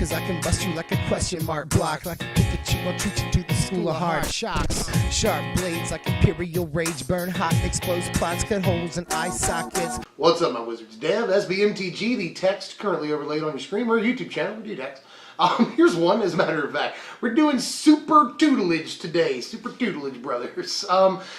cause I can bust you like a question mark block. Like a Pikachu, I'll treat you to the school of hard shocks. Sharp blades like imperial rage, burn hot, expose plots, cut holes in eye sockets. What's up, my wizards? Dev, SBMTG, the text currently overlaid on your screen, or YouTube channel, we do text. Here's one, as a matter of fact. We're doing Super Tutelage today. Super Tutelage, brothers.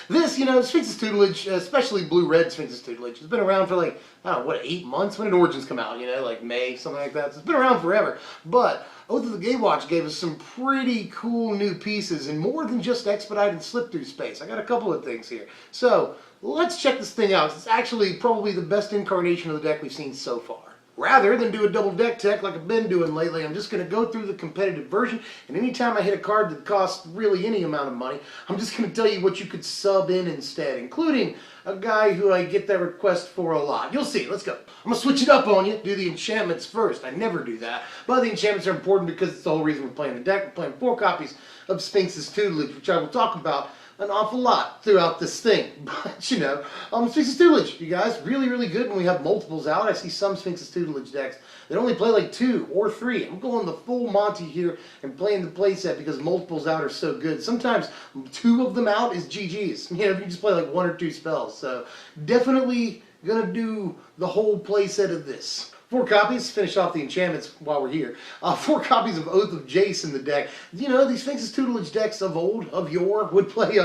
This, Sphinx's Tutelage, especially blue-red Sphinx's Tutelage, has been around for like, I don't know, 8 months? When did Origins come out? Like May, something like that. So it's been around forever. But Oath of the Gatewatch gave us some pretty cool new pieces, and more than just expedited slip-through space. I got a couple of things here. So, let's check this thing out. It's actually probably the best incarnation of the deck we've seen so far. Rather than do a double deck tech like I've been doing lately, I'm just going to go through the competitive version, and anytime I hit a card that costs really any amount of money, I'm just going to tell you what you could sub in instead, including a guy who I get that request for a lot. You'll see. Let's go. I'm going to switch it up on you. Do the enchantments first. I never do that. But the enchantments are important because it's the whole reason we're playing the deck. We're playing 4 copies of Sphinx's Tutelage, which I will talk about an awful lot throughout this thing. But, Sphinx's Tutelage, you guys, really, really good when we have multiples out. I see some Sphinx's Tutelage decks that only play like 2 or 3. I'm going the full Monty here and playing the playset because multiples out are so good. Sometimes 2 of them out is GG's. If you just play like 1 or 2 spells. So definitely gonna do the whole playset of this. 4 copies, finish off the enchantments while we're here. 4 copies of Oath of Jace in the deck. These Sphinx's Tutelage decks of old, of yore, would play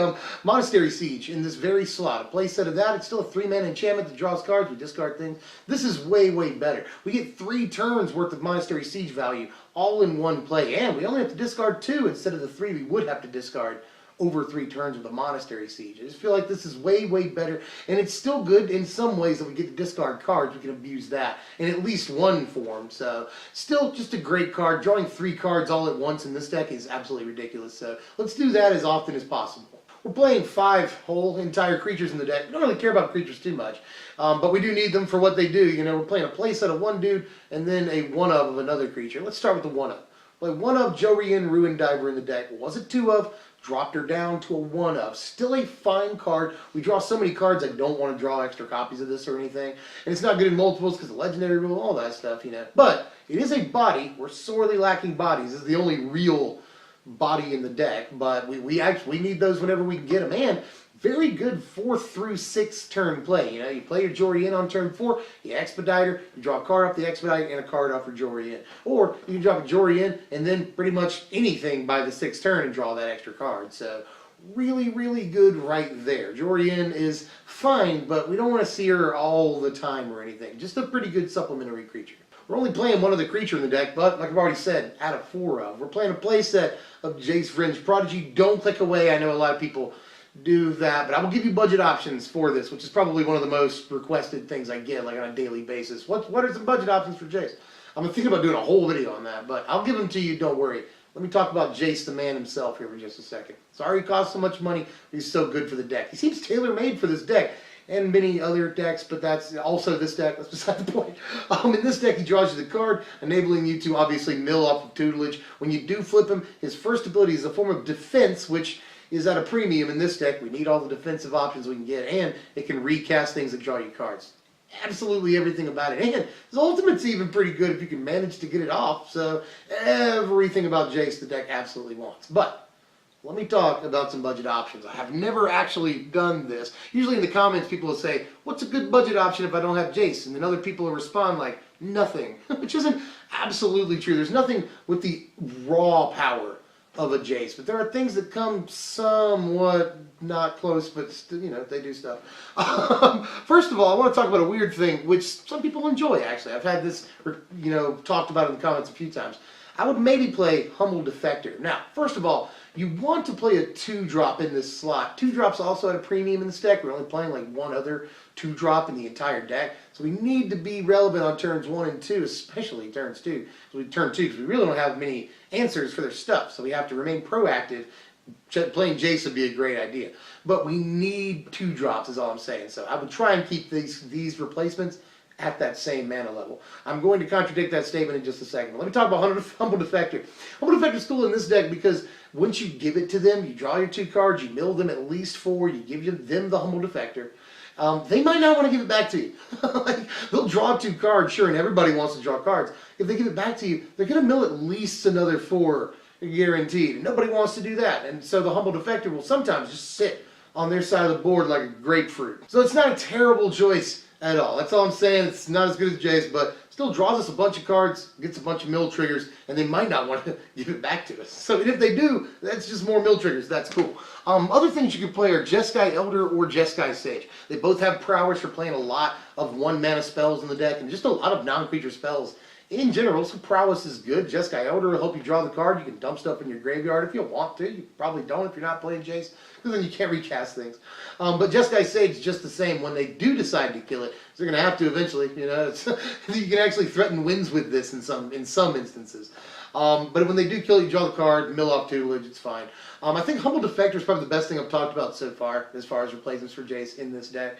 Monastery Siege in this very slot. A playset of that, it's still a 3-mana enchantment that draws cards, we discard things. This is way, way better. We get 3 turns worth of Monastery Siege value all in one play, and we only have to discard 2 instead of the 3 we would have to discard over 3 turns with a Monastery Siege. I just feel like this is way, way better, and it's still good in some ways that we get to discard cards. We can abuse that in at least one form, so still just a great card. Drawing 3 cards all at once in this deck is absolutely ridiculous, so let's do that as often as possible. We're playing 5 whole entire creatures in the deck. We don't really care about creatures too much, but we do need them for what they do. We're playing a playset of 1 dude and then a 1-of of another creature. Let's start with the 1-of. Play 1-of Jorian Ruin Diver in the deck. Was it 2-of? Dropped her down to a 1-of. Still a fine card. We draw so many cards I don't want to draw extra copies of this or anything. And it's not good in multiples because of legendary rule, all that stuff, But it is a body. We're sorely lacking bodies. This is the only real body in the deck. But we need those whenever we can get them. And very good 4th through 6th turn play. You play your Jorian on turn 4, you expedite her, you draw a card off the expedite and a card off your Jorian. Or you can drop a Jorian and then pretty much anything by the 6th turn and draw that extra card. So really, really good right there. Jorian is fine, but we don't want to see her all the time or anything. Just a pretty good supplementary creature. We're only playing 1 other creature in the deck, but like I've already said, out of 4 of. We're playing a playset of Jace Fringe Prodigy. Don't click away. I know a lot of people do that, but I will give you budget options for this, which is probably one of the most requested things I get, like on a daily basis. What are some budget options for Jace? I'm thinking about doing a whole video on that, but I'll give them to you, don't worry. Let me talk about Jace, the man himself, here for just a second. Sorry he costs so much money, but he's so good for the deck. He seems tailor-made for this deck, and many other decks, but that's also this deck, that's beside the point. In this deck, he draws you the card, enabling you to obviously mill off of Tutelage. When you do flip him, his first ability is a form of defense, which is at a premium in this deck. We need all the defensive options we can get, and it can recast things that draw you cards. Absolutely everything about it. And his ultimate's even pretty good if you can manage to get it off, so everything about Jace the deck absolutely wants. But let me talk about some budget options. I have never actually done this. Usually in the comments people will say, what's a good budget option if I don't have Jace? And then other people will respond like, nothing. Which isn't absolutely true. There's nothing with the raw power of a Jace, but there are things that come somewhat not close, but they do stuff. First of all, I want to talk about a weird thing, which some people enjoy, actually. I've had this, talked about in the comments a few times. I would maybe play Humble Defector. Now, first of all, you want to play a 2-drop in this slot. 2-drops also at a premium in this deck. We're only playing like 1 other 2-drop in the entire deck. So we need to be relevant on turns 1 and 2, especially turns 2. Turn 2, because we really don't have many answers for their stuff. So we have to remain proactive. Playing Jace would be a great idea. But we need 2-drops is all I'm saying. So I would try and keep these replacements at that same mana level. I'm going to contradict that statement in just a second. But let me talk about Humble Defector. Humble Defector is cool in this deck because once you give it to them, you draw your 2 cards, you mill them at least 4, you give them the Humble Defector. they might not want to give it back to you. Like, they'll draw 2 cards, sure, and everybody wants to draw cards. If they give it back to you, they're going to mill at least another 4 guaranteed. And nobody wants to do that. And so the humble defector will sometimes just sit on their side of the board like a grapefruit. So it's not a terrible choice at all. That's all I'm saying. It's not as good as Jace, but still draws us a bunch of cards, gets a bunch of mill triggers, and they might not want to give it back to us. So if they do, that's just more mill triggers. That's cool. Other things you can play are Jeskai Elder or Jeskai Sage. They both have prowess for playing a lot of 1 mana spells in the deck and just a lot of non-creature spells in general, so prowess is good. Jeskai Elder will help you draw the card. You can dump stuff in your graveyard if you want to. You probably don't if you're not playing Jace, because then you can't recast things. But Jeskai Sage is just the same. When they do decide to kill it, they're going to have to eventually. You know, you can actually threaten wins with this in some instances. But when they do kill it, you draw the card, mill off tutelage, it's fine. I think Humble Defector is probably the best thing I've talked about so far as replacements for Jace in this deck.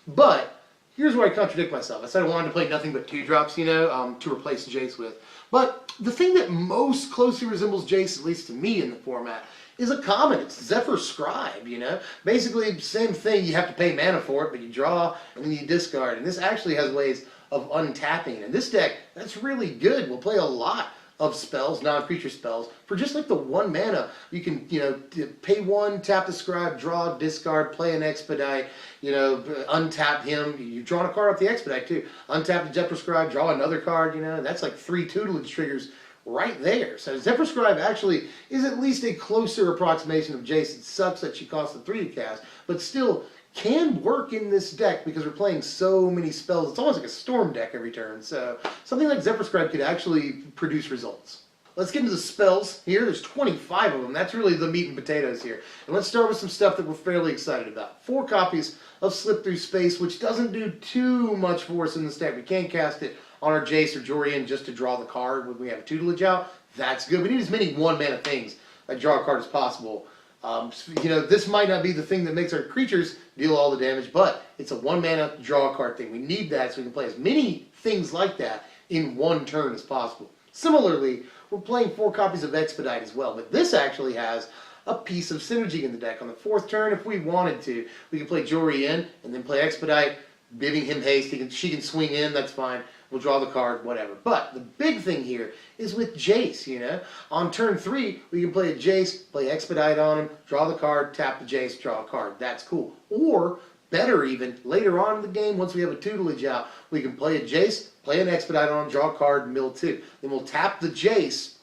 But here's where I contradict myself. I said I wanted to play nothing but 2-drops, you know, to replace Jace with. But the thing that most closely resembles Jace, at least to me in the format, is a common. It's Zephyr Scribe, you know. Basically, same thing. You have to pay mana for it, but you draw and then you discard. And this actually has ways of untapping. And this deck, that's really good. We'll play a lot of spells, non-creature spells, for just like the 1 mana. You can, you know, pay 1, tap the Scribe, draw, discard, play an Expedite, you know, untap him. You've drawn a card off the Expedite too. Untap the Zephyr Scribe, draw another card, you know. That's like 3 tutelage triggers right there. So Zephyr Scribe actually is at least a closer approximation of Jace. It sucks that she costs a 3 to cast, but still can work in this deck because we're playing so many spells. It's almost like a storm deck every turn. So something like Zephyr Scribe could actually produce results. Let's get into the spells here. There's 25 of them. That's really the meat and potatoes here. And let's start with some stuff that we're fairly excited about. 4 copies of Slip Through Space, which doesn't do too much for us in this deck. We can't cast it on our Jace or Jorian just to draw the card when we have a tutelage out. That's good. We need as many 1 mana things that draw a card as possible. You know, this might not be the thing that makes our creatures deal all the damage, but it's a 1 mana draw a card thing. We need that so we can play as many things like that in 1 turn as possible. Similarly, we're playing 4 copies of Expedite as well, but this actually has a piece of synergy in the deck. On the 4th turn, if we wanted to, we can play Jorian and then play Expedite, giving him haste. She can swing in, that's fine. We'll draw the card, whatever. But the big thing here is with Jace, you know. On turn 3, we can play a Jace, play Expedite on him, draw the card, tap the Jace, draw a card. That's cool. Or, better even, later on in the game, once we have a tutelage out, we can play a Jace, play an Expedite on him, draw a card, mill 2. Then we'll tap the Jace,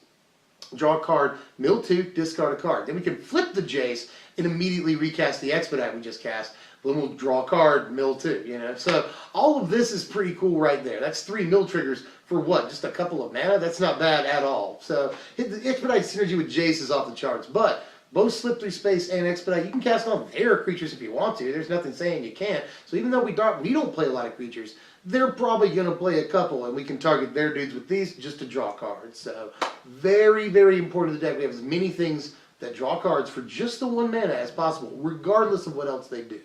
draw a card, mill 2, discard a card. Then we can flip the Jace and immediately recast the Expedite we just cast. Then we'll draw a card, mill 2, you know. So all of this is pretty cool right there. That's 3 mill triggers for what? Just a couple of mana? That's not bad at all. So the Expedite synergy with Jace is off the charts. But both Slip Through Space and Expedite, you can cast on their creatures if you want to. There's nothing saying you can't. So even though we don't play a lot of creatures, they're probably going to play a couple, and we can target their dudes with these just to draw cards. So very, very important to the deck. We have as many things that draw cards for just the 1 mana as possible, regardless of what else they do.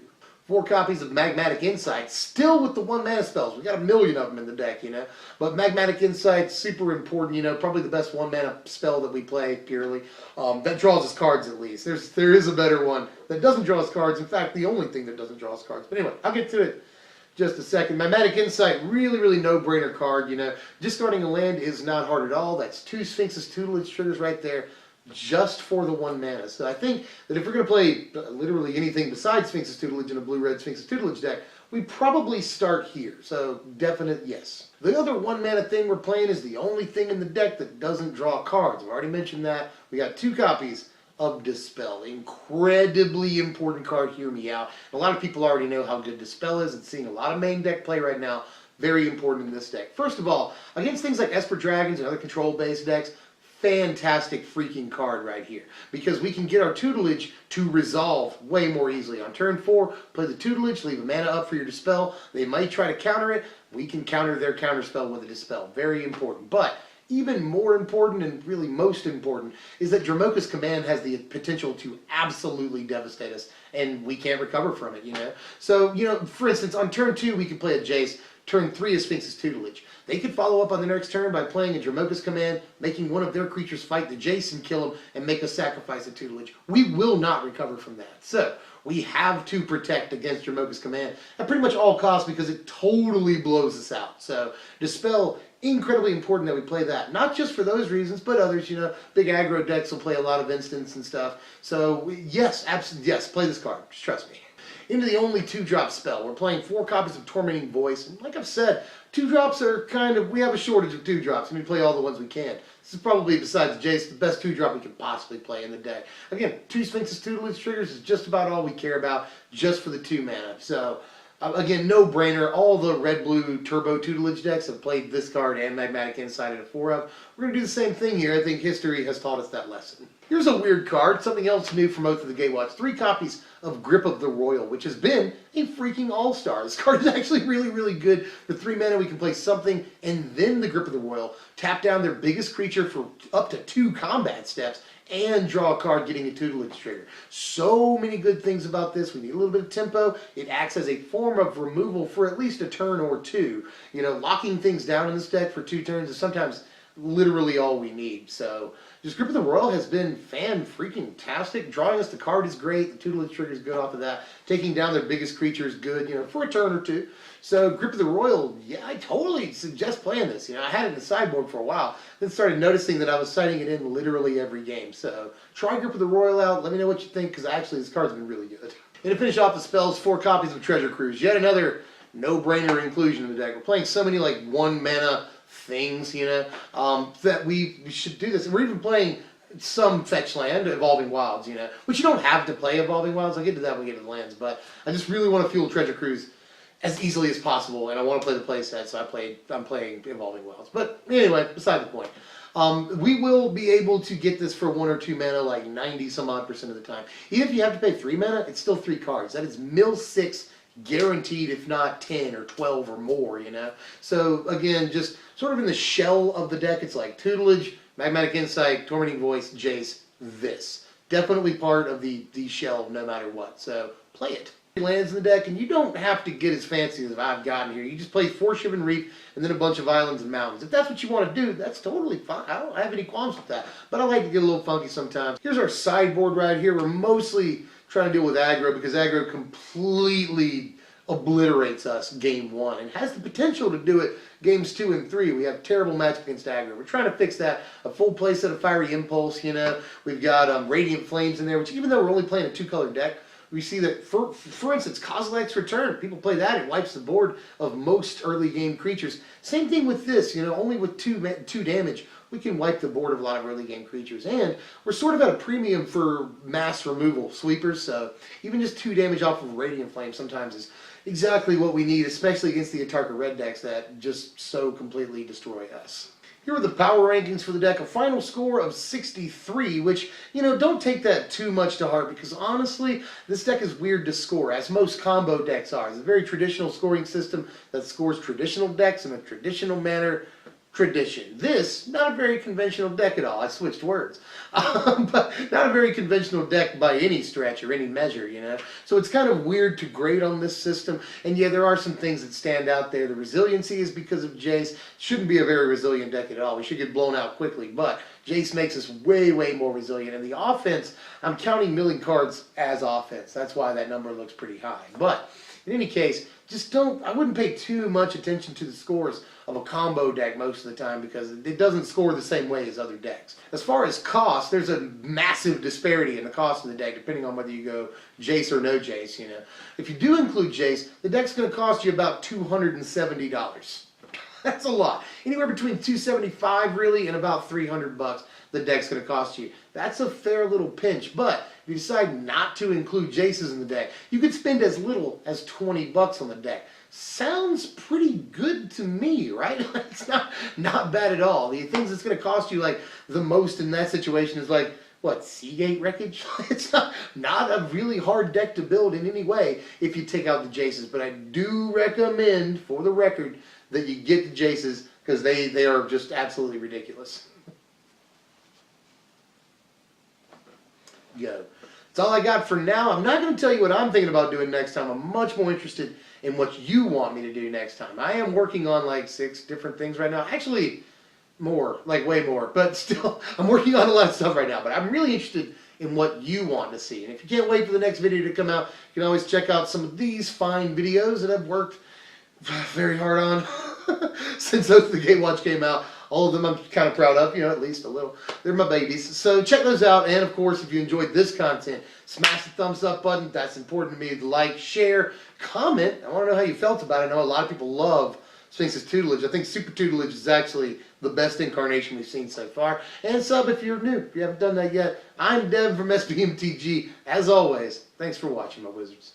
4 copies of Magmatic Insight, still with the 1 mana spells. We got a million of them in the deck, you know. But Magmatic Insight, super important, you know, probably the best 1 mana spell that we play purely. That draws us cards at least. There is a better one that doesn't draw us cards. In fact, the only thing that doesn't draw us cards. But anyway, I'll get to it just a second. Magmatic Insight, really, really no-brainer card, you know. Discarding a land is not hard at all. That's 2 Sphinx's tutelage triggers right there, just for the 1 mana. So I think that if we're going to play literally anything besides Sphinx's tutelage in a blue-red Sphinx's tutelage deck, we probably start here. So definite yes. The other 1 mana thing we're playing is the only thing in the deck that doesn't draw cards. I've already mentioned that. We got 2 copies of Dispel. Incredibly important card, hear me out. A lot of people already know how good Dispel is. It's seeing a lot of main deck play right now. Very important in this deck. First of all, against things like Esper Dragons and other control-based decks, fantastic freaking card right here, because we can get our tutelage to resolve way more easily. On turn 4, play the tutelage, leave a mana up for your Dispel. They might try to counter it. We can counter their counter spell with a Dispel. Very important. But even more important and really most important is that Dromoka's command has the potential to absolutely devastate us, and we can't recover from it, you know? So, you know, for instance, on turn 2 we could play a Jace, turn 3 is Sphinx's Tutelage. They could follow up on the next turn by playing a Dromoka's command, making one of their creatures fight the Jace and kill him, and make us sacrifice the Tutelage. We will not recover from that. So, we have to protect against Dromoka's command at pretty much all costs because it totally blows us out. So, Dispel, incredibly important that we play that. Not just for those reasons, but others, you know. Big aggro decks will play a lot of instants and stuff. So, yes, absolutely, yes, play this card. Just trust me. Into the only 2-drop spell. We're playing 4 copies of Tormenting Voice, and like I've said, 2-drops are kind of, we have a shortage of 2-drops, and we play all the ones we can. This is probably, besides Jace, the best 2-drop we can possibly play in the deck. Again, 2 Sphinx's Tutelage triggers is just about all we care about, just for the 2 mana. So, again, no brainer. All the red-blue turbo Tutelage decks have played this card and Magmatic Insight at a 4-of. We're going to do the same thing here. I think history has taught us that lesson. Here's a weird card, something else new from Oath of the Gatewatch. 3 copies of Grip of the Royal, which has been a freaking all-star. This card is actually really, really good. For 3 mana, we can play something and then the Grip of the Royal, tap down their biggest creature for up to 2 combat steps, and draw a card getting a Tutelage trigger. So many good things about this. We need a little bit of tempo. It acts as a form of removal for at least a turn or 2. You know, locking things down in this deck for 2 turns is sometimes literally all we need. So, just Grip of the Royal has been fan-freaking-tastic. Drawing us the card is great. The Tutelage trigger is good off of that. Taking down their biggest creature is good, you know, for a turn or 2. So, Grip of the Royal, yeah, I totally suggest playing this. You know, I had it in the sideboard for a while, then started noticing that I was citing it in literally every game. So, try Grip of the Royal out. Let me know what you think, because actually this card's been really good. And to finish off the spells, 4 copies of Treasure Cruise. Yet another no-brainer inclusion in the deck. We're playing so many, like, 1-mana things, you know, that we should do this. And we're even playing some fetch land, Evolving Wilds, you know, which you don't have to play Evolving Wilds. I'll get to that when we get to the lands, but I just really want to fuel Treasure Cruise as easily as possible, and I want to play the playset, so I'm playing Evolving Wilds. But anyway, beside the point. We will be able to get this for 1 or 2 mana like 90-some-odd% of the time. Even if you have to pay 3 mana, it's still 3 cards. That is mill 6 guaranteed, if not 10 or 12 or more, you know. So again, just sort of in the shell of the deck, it's like Tutelage, Magmatic Insight, Tormenting Voice, Jace, this. Definitely part of the shell no matter what. So play it. Lands in the deck, and you don't have to get as fancy as I've gotten here. You just play 4 Shivan Reef and then a bunch of islands and mountains. If that's what you want to do, that's totally fine. I don't have any qualms with that. But I like to get a little funky sometimes. Here's our sideboard right here. We're mostly trying to deal with aggro because aggro completely obliterates us game 1 and has the potential to do it games 2 and 3. We have terrible matchup against aggro. We're trying to fix that. A full play set of Fiery Impulse, you know. We've got Radiant Flames in there, which even though we're only playing a 2-color deck, we see that, for instance, Kozilek's Return. People play that. It wipes the board of most early game creatures. Same thing with this, you know, only with 2 damage, we can wipe the board of a lot of early game creatures. And we're sort of at a premium for mass removal sweepers, so even just 2 damage off of Radiant Flame sometimes is exactly what we need, especially against the Atarka red decks that just so completely destroy us. Here are the power rankings for the deck. A final score of 63, which, you know, don't take that too much to heart because honestly, this deck is weird to score, as most combo decks are. It's a very traditional scoring system that scores traditional decks in a traditional manner. Tradition. This, not a very conventional deck at all. I switched words. But not a very conventional deck by any stretch or any measure, you know. So it's kind of weird to grade on this system. And yeah, there are some things that stand out there. The resiliency is because of Jace. Shouldn't be a very resilient deck at all. We should get blown out quickly. But Jace makes us way, way more resilient. And the offense, I'm counting milling cards as offense. That's why that number looks pretty high. But in any case, I wouldn't pay too much attention to the scores of a combo deck most of the time because it doesn't score the same way as other decks. As far as cost, there's a massive disparity in the cost of the deck depending on whether you go Jace or no Jace, you know. If you do include Jace, the deck's going to cost you about $270. That's a lot. Anywhere between $275 really and about $300 the deck's going to cost you. That's a fair little pinch, but if you decide not to include Jaces in the deck, you could spend as little as $20 on the deck. Sounds pretty good to me, right? It's not bad at all. The things that's going to cost you like the most in that situation is like, what, Seagate Wreckage? It's not a really hard deck to build in any way if you take out the Jaces, but I do recommend, for the record, that you get the Jaces. because they are just absolutely ridiculous. Go. That's all I got for now. I'm not going to tell you what I'm thinking about doing next time. I'm much more interested in what you want me to do next time. I am working on like 6 different things right now. Actually, more, like way more. But still, I'm working on a lot of stuff right now. But I'm really interested in what you want to see. And if you can't wait for the next video to come out, you can always check out some of these fine videos that I've worked very hard on since the Gatewatch came out. All of them I'm kind of proud of, at least a little. They're my babies. So check those out. And of course, if you enjoyed this content, smash the thumbs up button. That's important to me. Like, share, comment. I want to know how you felt about it. I know a lot of people love Sphinx's tutelage. I think Super Tutelage is actually the best incarnation we've seen so far. And sub if you're new. If you haven't done that yet. I'm Dev from SBMTG. As always, thanks for watching, my wizards.